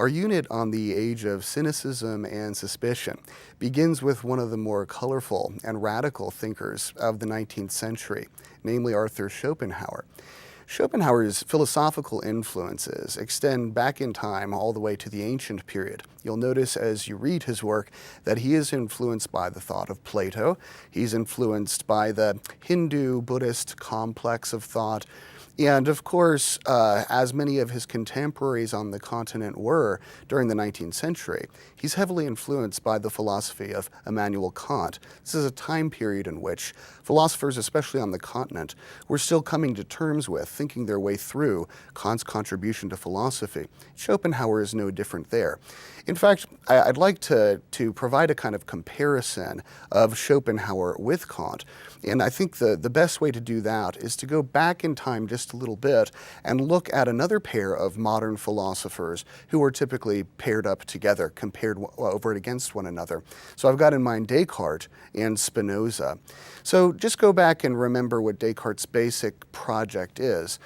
Our unit on the age of cynicism and suspicion begins with one of the more colorful and radical thinkers of the 19th century, namely Arthur Schopenhauer. Schopenhauer's philosophical influences extend back in time all the way to the ancient period. You'll notice as you read his work that he is influenced by the thought of Plato. He's influenced by the Hindu-Buddhist complex of thought. And of course, as many of his contemporaries on the continent were during the 19th century, he's heavily influenced by the philosophy of Immanuel Kant. This is a time period in which philosophers, especially on the continent, were still coming to terms with, thinking their way through Kant's contribution to philosophy. Schopenhauer is no different there. In fact, I'd like to provide a kind of comparison of Schopenhauer with Kant. And I think the best way to do that is to go back in time just a little bit and look at another pair of modern philosophers who are typically paired up together, compared over against one another. So I've got in mind Descartes and Spinoza. So just go back and remember what Descartes' basic project is.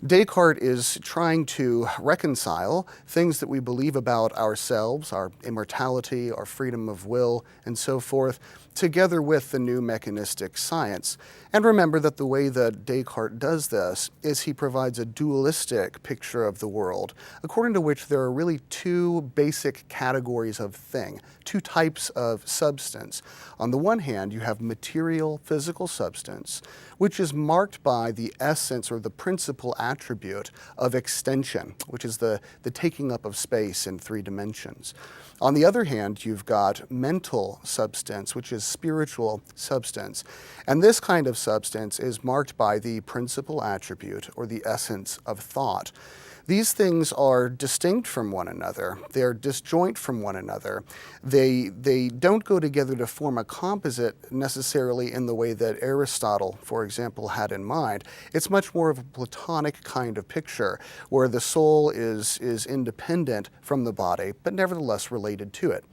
Descartes is trying to reconcile things that we believe about ourselves, our immortality, our freedom of will, and so forth, together with the new mechanistic science. And remember that the way that Descartes does this is he provides a dualistic picture of the world, according to which there are really two basic categories of thing, two types of substance. On the one hand, you have material physical substance, which is marked by the essence or the principal attribute of extension, which is the taking up of space in three dimensions. On the other hand, you've got mental substance, which is spiritual substance. And this kind of substance is marked by the principal attribute or the essence of thought. These things are distinct from one another. They're disjoint from one another. They don't go together to form a composite necessarily in the way that Aristotle, for example, had in mind. It's much more of a Platonic kind of picture where the soul is independent from the body, but nevertheless related to it.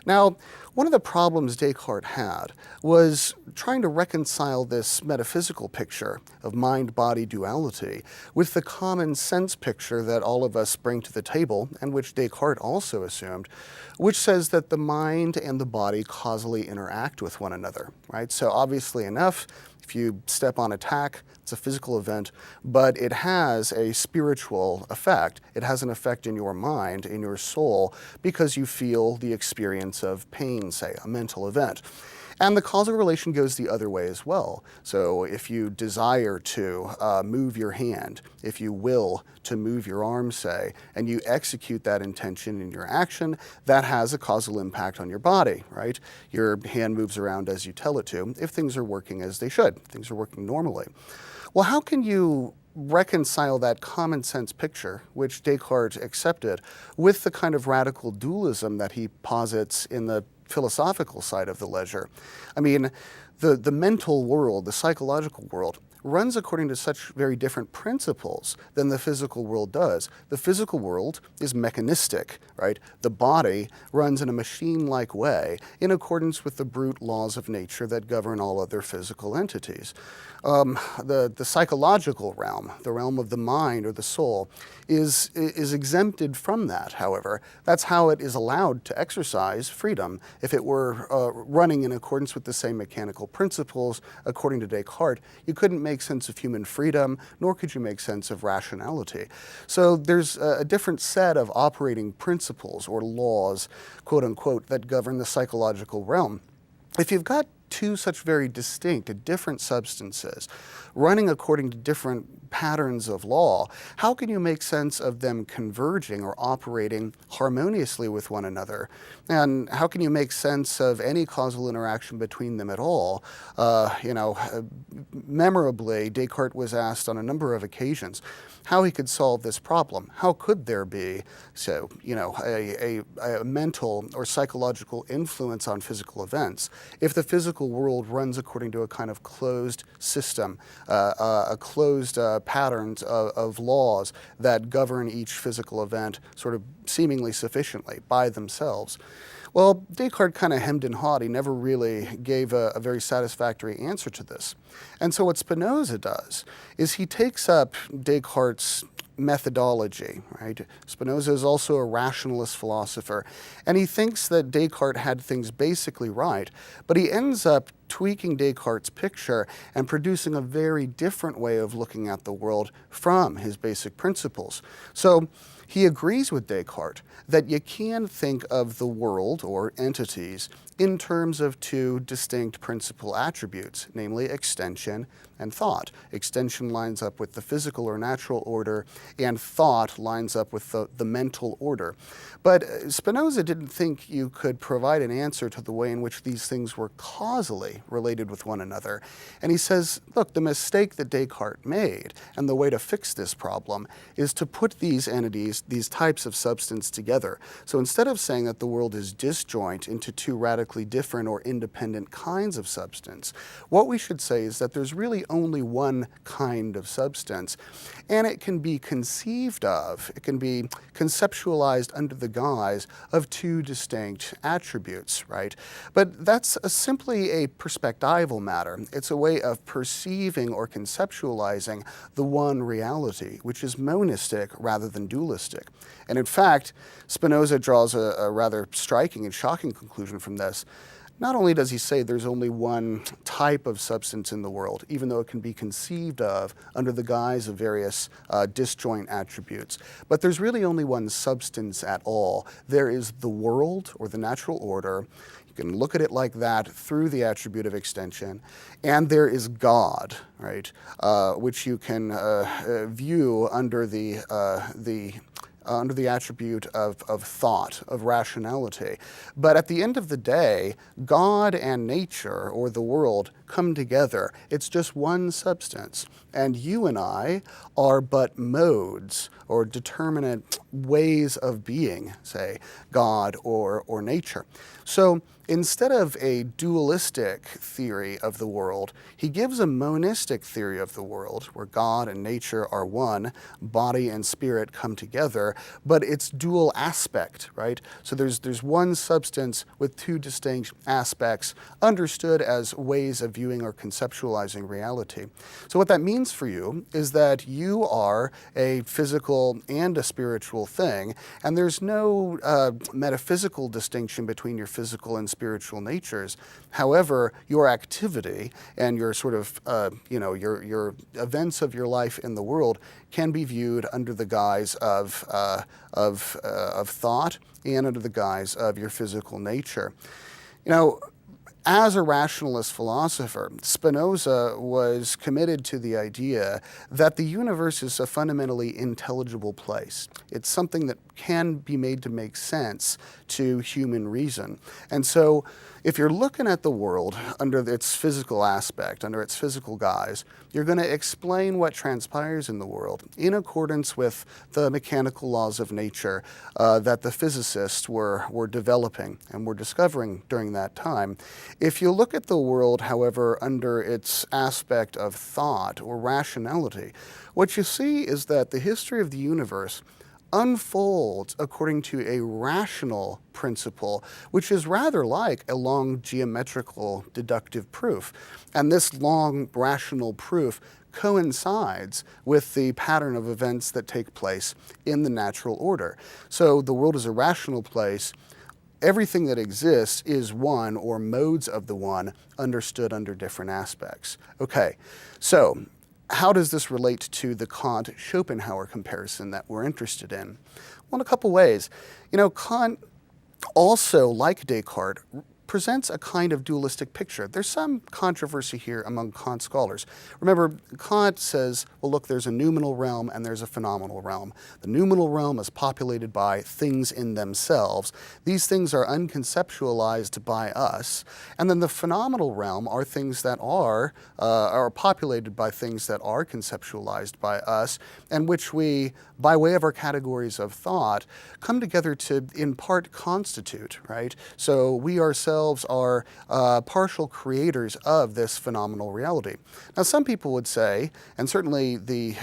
Now, one of the problems Descartes had was trying to reconcile this metaphysical picture of mind-body duality with the common sense picture that all of us bring to the table, and which Descartes also assumed, which says that the mind and the body causally interact with one another, right? So obviously enough, if you step on a tack, it's a physical event, but it has a spiritual effect. It has an effect in your mind, in your soul, because you feel the experience of pain, say, a mental event. And the causal relation goes the other way as well. So if you desire to move your hand, if you will to move your arm, say, and you execute that intention in your action, that has a causal impact on your body, right? Your hand moves around as you tell it to, if things are working as they should, things are working normally. Well, how can you reconcile that common sense picture, which Descartes accepted, with the kind of radical dualism that he posits in the philosophical side of the ledger? I mean, the mental world, the psychological world, runs according to such very different principles than the physical world does. The physical world is mechanistic, right? The body runs in a machine-like way in accordance with the brute laws of nature that govern all other physical entities. The psychological realm, the realm of the mind or the soul, is exempted from that, however. That's how it is allowed to exercise freedom. If it were running in accordance with the same mechanical principles, according to Descartes, you couldn't make sense of human freedom, nor could you make sense of rationality. So there's a different set of operating principles or laws, quote unquote, that govern the psychological realm. If you've got two such very distinct, different substances running according to different patterns of law, how can you make sense of them converging or operating harmoniously with one another? And how can you make sense of any causal interaction between them at all? Memorably, Descartes was asked on a number of occasions how he could solve this problem. How could there be, a mental or psychological influence on physical events if the physical world runs according to a kind of closed system, a closed patterns of laws that govern each physical event sort of seemingly sufficiently by themselves? Well, Descartes kind of hemmed and hawed. He never really gave a very satisfactory answer to this. And so what Spinoza does is he takes up Descartes' methodology, right? Spinoza is also a rationalist philosopher, and he thinks that Descartes had things basically right, but he ends up tweaking Descartes' picture and producing a very different way of looking at the world from his basic principles. So he agrees with Descartes that you can think of the world or entities in terms of two distinct principal attributes, namely extension and thought. Extension lines up with the physical or natural order, and thought lines up with the mental order. But Spinoza didn't think you could provide an answer to the way in which these things were causally related with one another. And he says, look, the mistake that Descartes made, and the way to fix this problem, is to put these entities, these types of substance together. So instead of saying that the world is disjoint into two radically different or independent kinds of substance, what we should say is that there's really only one kind of substance, and it can be conceived of, it can be conceptualized under the guise of two distinct attributes, right? But that's simply a perspectival matter. It's a way of perceiving or conceptualizing the one reality, which is monistic rather than dualistic. And in fact, Spinoza draws a rather striking and shocking conclusion from this. Not only does he say there's only one type of substance in the world, even though it can be conceived of under the guise of various disjoint attributes, but there's really only one substance at all. There is the world, or the natural order. You can look at it like that through the attribute of extension. And there is God, right, which you can view under the attribute of thought, of rationality. But at the end of the day, God and nature, or the world, come together. It's just one substance. And you and I are but modes, or determinate ways of being, say, God or nature. So instead of a dualistic theory of the world, he gives a monistic theory of the world, where God and nature are one, body and spirit come together, but it's dual aspect, right? So there's one substance with two distinct aspects, understood as ways of viewing or conceptualizing reality. So what that means for you is that you are a physical and a spiritual thing, and there's no metaphysical distinction between your physical and spiritual natures. However, your activity and your sort of, your events of your life in the world can be viewed under the guise of thought and under the guise of your physical nature. You know, as a rationalist philosopher, Spinoza was committed to the idea that the universe is a fundamentally intelligible place. It's something that can be made to make sense to human reason. And so if you're looking at the world under its physical aspect, under its physical guise, you're going to explain what transpires in the world in accordance with the mechanical laws of nature that the physicists were developing and were discovering during that time. If you look at the world, however, under its aspect of thought or rationality, what you see is that the history of the universe unfolds according to a rational principle, which is rather like a long geometrical deductive proof. And this long rational proof coincides with the pattern of events that take place in the natural order. So the world is a rational place. Everything that exists is one, or modes of the one, understood under different aspects. Okay, so how does this relate to the Kant-Schopenhauer comparison that we're interested in? Well, in a couple ways. You know, Kant also, like Descartes, presents a kind of dualistic picture. There's some controversy here among Kant scholars. Remember, Kant says, well, look, there's a noumenal realm and there's a phenomenal realm. The noumenal realm is populated by things in themselves. These things are unconceptualized by us. And then the phenomenal realm are things that are populated by things that are conceptualized by us, and which we, by way of our categories of thought, come together to, in part, constitute, right? So we ourselves are partial creators of this phenomenal reality. Now, some people would say, and certainly the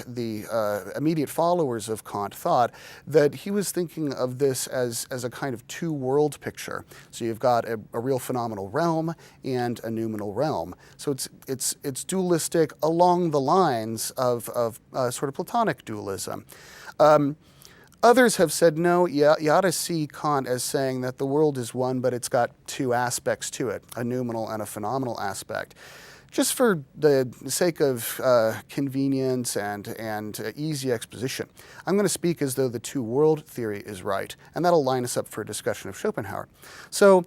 immediate followers of Kant thought, that he was thinking of this as a kind of two-world picture. So you've got a real phenomenal realm and a noumenal realm. So it's dualistic along the lines of sort of Platonic dualism. Others have said, no, you ought to see Kant as saying that the world is one, but it's got two aspects to it, a noumenal and a phenomenal aspect. Just for the sake of convenience and easy exposition, I'm going to speak as though the two-world theory is right, and that'll line us up for a discussion of Schopenhauer. So,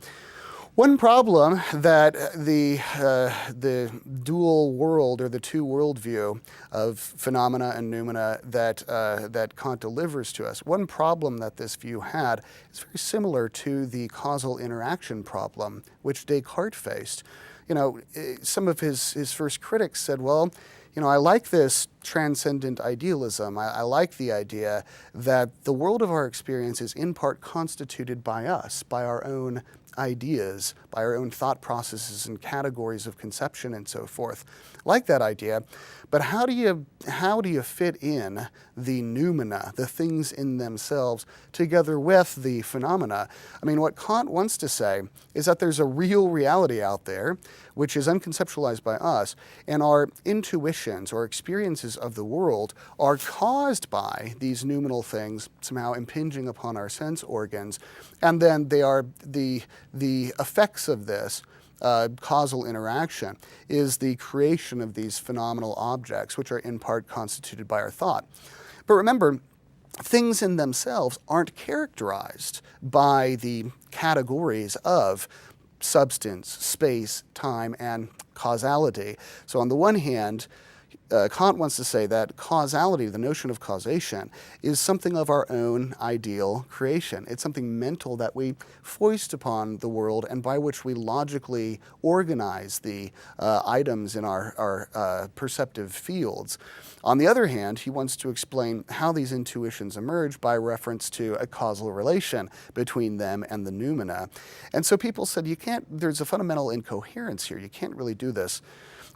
one problem that the dual world or the two-world view of phenomena and noumena that Kant delivers to us, one problem that this view had is very similar to the causal interaction problem which Descartes faced. You know, some of his first critics said, well, you know, I like this transcendent idealism. I like the idea that the world of our experience is in part constituted by us, by our own ideas, by our own thought processes and categories of conception and so forth. Like that idea, but how do you fit in the noumena, the things in themselves, together with the phenomena? I mean, what Kant wants to say is that there's a real reality out there, which is unconceptualized by us, and our intuitions or experiences of the world are caused by these noumenal things somehow impinging upon our sense organs, and then they are the effects of this causal interaction is the creation of these phenomenal objects, which are in part constituted by our thought. But remember, things in themselves aren't characterized by the categories of substance, space, time, and causality. So on the one hand, Kant wants to say that causality, the notion of causation, is something of our own ideal creation. It's something mental that we foist upon the world and by which we logically organize the items in our perceptive fields. On the other hand, he wants to explain how these intuitions emerge by reference to a causal relation between them and the noumena. And so people said, there's a fundamental incoherence here. You can't really do this.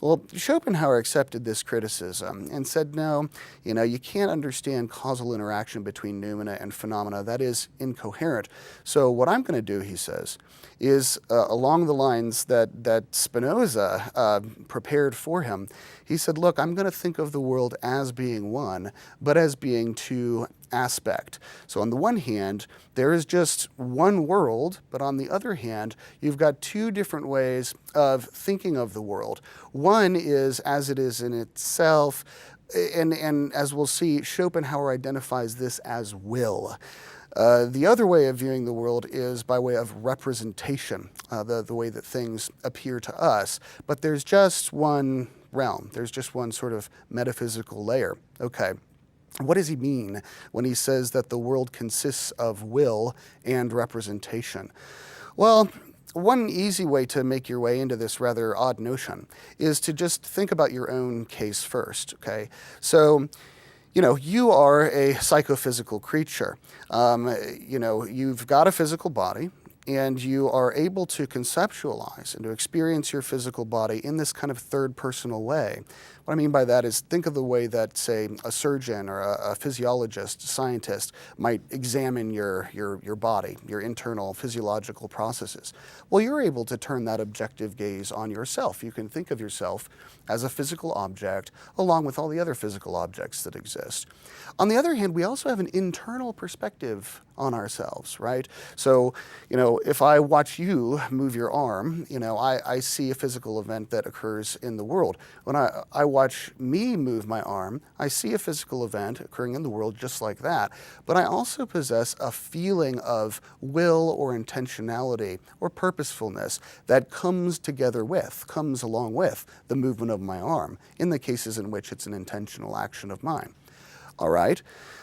Well, Schopenhauer accepted this criticism and said, no, you can't understand causal interaction between noumena and phenomena. That is incoherent. So what I'm going to do, he says, is along the lines that Spinoza prepared for him. He said, look, I'm going to think of the world as being one, but as being two aspect. So on the one hand, there is just one world, but on the other hand, you've got two different ways of thinking of the world. One is as it is in itself, and as we'll see, Schopenhauer identifies this as will. The other way of viewing the world is by way of representation, the way that things appear to us. But there's just one realm. There's just one sort of metaphysical layer. Okay. What does he mean when he says that the world consists of will and representation? Well, one easy way to make your way into this rather odd notion is to just think about your own case first, okay? So, you are a psychophysical creature. You've got a physical body, and you are able to conceptualize and to experience your physical body in this kind of third personal way. What I mean by that is think of the way that, say, a surgeon or a physiologist, scientist might examine your body, your internal physiological processes. Well, you're able to turn that objective gaze on yourself. You can think of yourself as a physical object along with all the other physical objects that exist. On the other hand, we also have an internal perspective on ourselves, right? So, if I watch you move your arm, I see a physical event that occurs in the world. When I watch me move my arm, I see a physical event occurring in the world just like that. But I also possess a feeling of will or intentionality or purposefulness that comes along with the movement of my arm, in the cases in which it's an intentional action of mine. All right?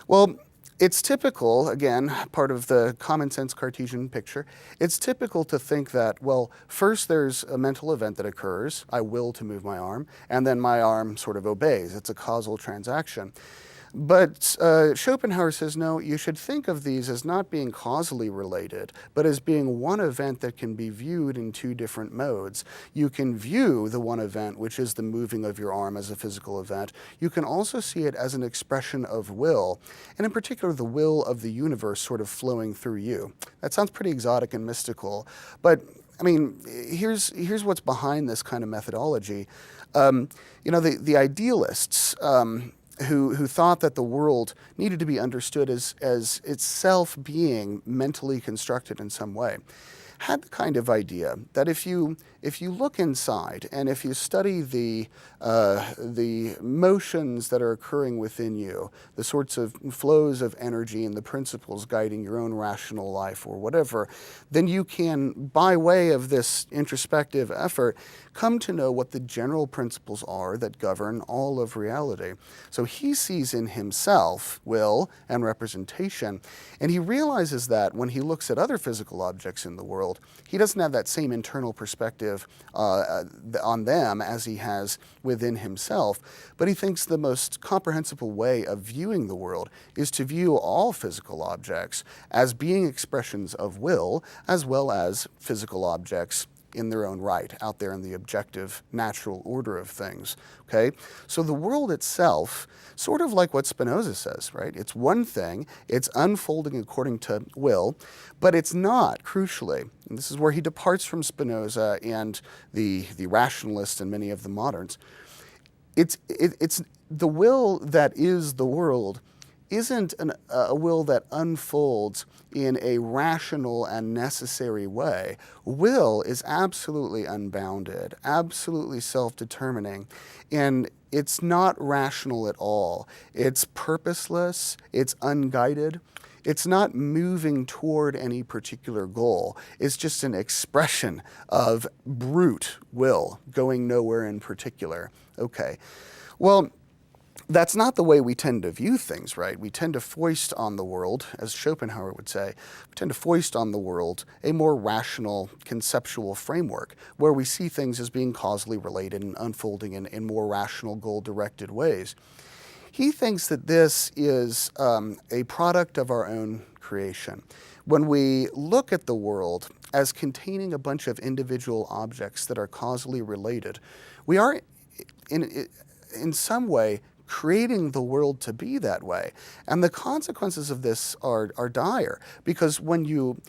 Well, it's typical, again, part of the common sense Cartesian picture, it's typical to think that, well, first there's a mental event that occurs, I will to move my arm, and then my arm sort of obeys. It's a causal transaction. But Schopenhauer says, no, you should think of these as not being causally related, but as being one event that can be viewed in two different modes. You can view the one event, which is the moving of your arm, as a physical event. You can also see it as an expression of will, and in particular, the will of the universe sort of flowing through you. That sounds pretty exotic and mystical, but I mean, here's what's behind this kind of methodology. The idealists, who thought that the world needed to be understood as itself being mentally constructed in some way, had the kind of idea that if you look inside and if you study the motions that are occurring within you, the sorts of flows of energy and the principles guiding your own rational life or whatever, then you can, by way of this introspective effort, come to know what the general principles are that govern all of reality. So he sees in himself will and representation, and he realizes that when he looks at other physical objects in the world, he doesn't have that same internal perspective on them as he has within himself, but he thinks the most comprehensible way of viewing the world is to view all physical objects as being expressions of will, as well as physical objects in their own right, out there in the objective, natural order of things, okay? So the world itself, sort of like what Spinoza says, right? It's one thing, it's unfolding according to will, but it's not, crucially, and this is where he departs from Spinoza and the rationalists and many of the moderns, it's the will that is the world isn't a will that unfolds in a rational and necessary way. Will is absolutely unbounded, absolutely self-determining, and it's not rational at all. It's purposeless, it's unguided, it's not moving toward any particular goal. It's just an expression of brute will, going nowhere in particular. Okay, well, that's not the way we tend to view things, right? We tend to foist on the world, as Schopenhauer would say, we tend to foist on the world a more rational conceptual framework where we see things as being causally related and unfolding in more rational, goal-directed ways. He thinks that this is a product of our own creation. When we look at the world as containing a bunch of individual objects that are causally related, we are, in some way, creating the world to be that way. And the consequences of this are dire, because when you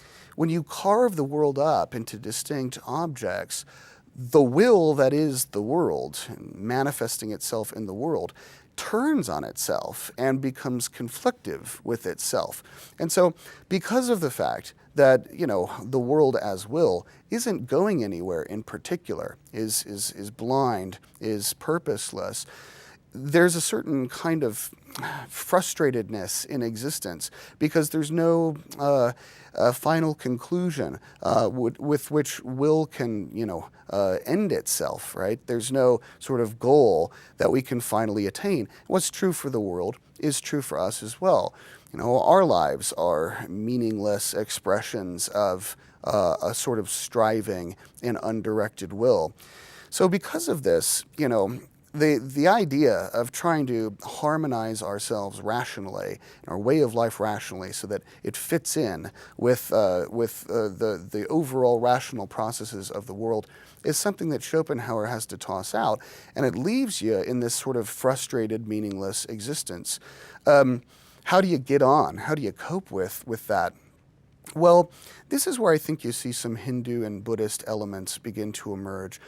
carve the world up into distinct objects, the will that is the world, manifesting itself in the world, turns on itself and becomes conflictive with itself. And so because of the fact that, the world as will isn't going anywhere in particular, is blind, is purposeless, there's a certain kind of frustratedness in existence because there's no final conclusion with which will can, end itself, right? There's no sort of goal that we can finally attain. What's true for the world is true for us as well. Our lives are meaningless expressions of a sort of striving and undirected will. So because of this, the idea of trying to harmonize ourselves rationally, our way of life rationally, so that it fits in with the overall rational processes of the world is something that Schopenhauer has to toss out, and it leaves you in this sort of frustrated, meaningless existence. How do you get on? How do you cope with that? Well, this is where I think you see some Hindu and Buddhist elements begin to emerge.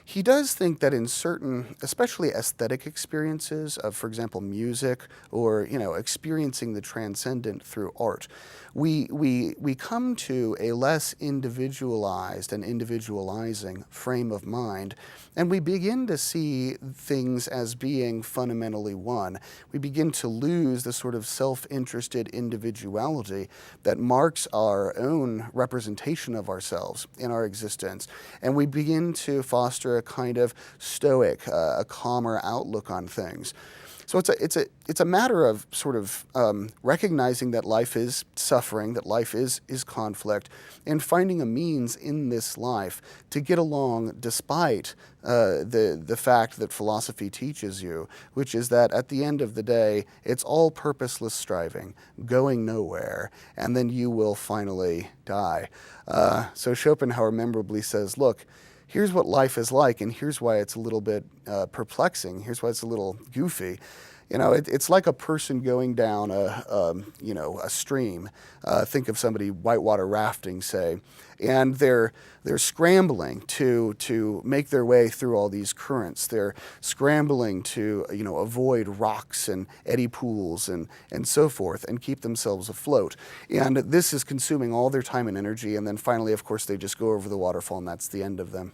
He does think that in certain, especially aesthetic experiences of, for example, music or, experiencing the transcendent through art, we come to a less individualized and individualizing frame of mind, and we begin to see things as being fundamentally one. We begin to lose the sort of self-interested individuality that marks our own representation of ourselves in our existence, and we begin to foster a kind of stoic, a calmer outlook on things. So it's a matter of sort of recognizing that life is suffering, that life is conflict, and finding a means in this life to get along despite the fact that philosophy teaches you, which is that at the end of the day, it's all purposeless striving, going nowhere, and then you will finally die. So Schopenhauer memorably says, look, here's what life is like, and here's why it's a little bit perplexing. Here's why it's a little goofy. You know, it's like a person going down a stream. Think of somebody whitewater rafting, say, and they're scrambling to make their way through all these currents. They're scrambling to avoid rocks and eddy pools and so forth, and keep themselves afloat. And this is consuming all their time and energy. And then finally, of course, they just go over the waterfall, and that's the end of them.